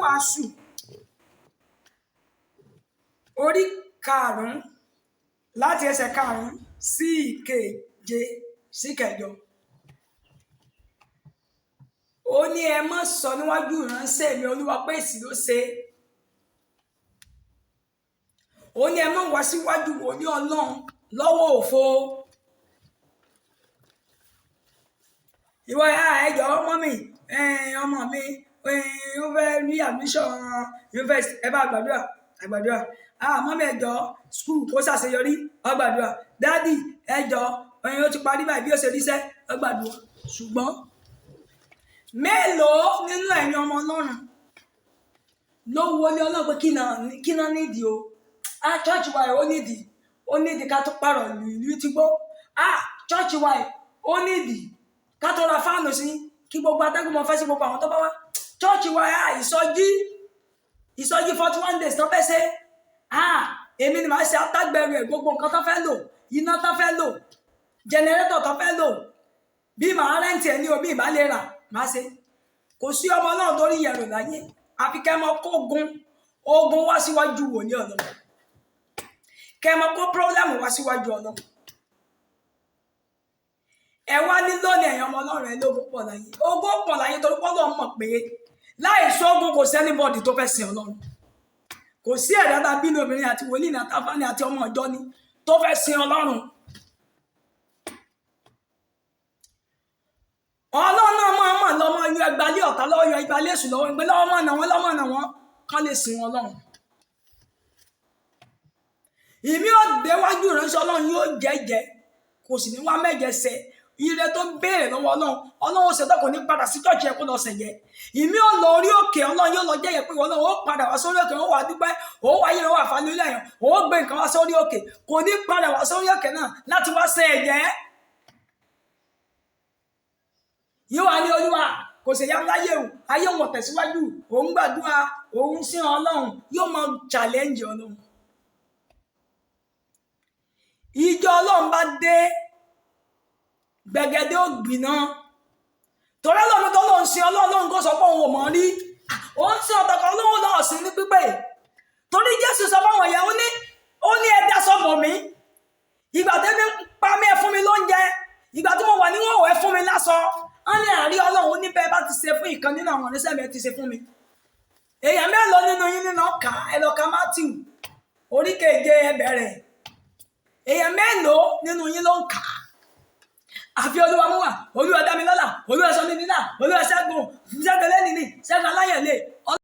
oníwàásù orí 5 láti ẹsẹ̀ 5 sí ìkeje sí ìkẹjọ. Ó ní ẹ má sọ níwájú ìránṣẹ́ mi Olúwa pé èsì ló ṣe. Ó ní ẹ má wá síwájú wòlíì Ọlọ́run lọ́wọ́ òfo. Ìwọ ẹjọ́ mọ́mì ọmọ mi ó fẹ́ rí admission university ẹ bá gbàdúrà mọ́mì ẹjọ́ school kó ṣàṣeyọrí ó gbàdúrà dádì ẹjọ́ ó ti parí báyìí bí ó ṣe ríṣẹ́ ó gbàdúrà. Ṣùgbọ́n mélòó nínú ẹ̀yin ọmọ Ọlọ́run ló wọlé Ọlọ́run pé kí náà nídìí o church wa ó nídìí ká tó pààrọ̀ ìlú tí gbó church wa ó nídìí ká tó ra fáànù sí kí gbogbo atẹ́gùn mọ́ fẹ́ sí gbogbo àwọn tó bá wá church wa ìsọjí 41 days tó fẹ́ ṣe èmi ni màá ṣe àtàgbẹ̀rù ẹ̀ gbogbo nǹkan tó fẹ́ lò iná tó fẹ́ lò jẹnẹrétọ̀ tó fẹ́ lò bí màá rẹ́ǹtì ẹ̀ ní omi ìbálẹ̀ rà máa ṣe. Kò sí ọmọ náà tó rí yẹ̀rọ láyé àfi kẹ́ mọ kó ogun wá síwájú wòlíì Ọlọ́run, kẹ́ mọ kó pírọ́blẹ́mù wá síwájú Ọlọ́run. Ẹ wá ní lónìí ẹ̀yin ọmọ Ọlọ́run ẹ lógun pọ̀ láyé, ogun pọ̀ láyé torí pé Ọlọ́run mọ̀ pé láì sógun kò sẹ́nibọ̀dì tó fẹ́ sin Ọlọ́run. Kò sí ẹ̀dá tàbí ní obìnrin àti wòlíì àti àfáàní àti ọmọ ìjọ ni tó fẹ́ sin Ọlọ́run. Ọlọ́run náà máa lọ́mọ yọ ẹgbàálẹ̀ ọ̀tá lọ́wọ́ yọ ẹgbàálẹ̀ èṣù lọ́wọ́ ìgbé lọ́wọ́ mọ̀ nà wọ́n kán lè sìn wọn lọ́run. Ìmí ò déwájú ìránṣẹ́ Ọlọ́run yóò jẹ́jẹ́ kò sì ní wá mẹ́jẹ sẹ́ ire tó béèrè lọ́wọ́ Ọlọ́run ṣètò kò ní padà sí church ẹ̀ kó lọ sẹ̀yẹ. Ìmí ò lọ orí òkè Ọlọ́run yóò lọ jẹ́yẹ pé Ọlọ́run ó padà wá sórí òkè ó wà dúpẹ́ ó wáyé ó wà fàlúlẹ̀ yẹn ó gbé nǹkan wá sórí òkè kò ní padà wá sórí òkè náà láti wá ṣe ẹ̀jẹ̀. Yóò wá ní Olúwa kò sì yá láyé o ayé wọn tẹ̀síwájú òun gbàdúrà òun sí Ọlọ́run yóò máa challenge Ọlọ́run. Ìjọ Ọlọ́run bá dé gbẹ̀gẹ̀dẹ̀ ògbìnà torí Ọlọ́run tó lóun sin Ọlọ́run kó sọ pé òun ò mọ̀ rí òun sin ọ̀tọ̀kọ̀ Ọlọ́run náà sí ní pípé torí Jésù sọ fáwọn ẹ̀yà ó ní ẹ dá sọ́bọ̀ mi ìgbà tẹ́mi ń pa mí ẹ fún mi lóúnjẹ ìgbà tí mo wà níwọ̀n ẹ fún mi láṣọ wọ́n ní àrí Ọlọ́run ní bẹ́ẹ̀ bá ti ṣe fún ìkan nínú àwọn oníṣẹ́ mi ẹ ti ṣe fún mi. Èèyàn mélòó nínú yín nínú ọkà ẹ lọ ka Mátíù orí 7 ẹ bẹ̀rẹ̀ èèyàn mélòó nínú yín ló ń kà á àfi Olúwa mú wá Olúwa dá mi lọ́lá Olúwa sọ mí nílà Olúwa ṣẹ́gun lẹ́nìí ṣẹ́gun aláyẹ̀lé.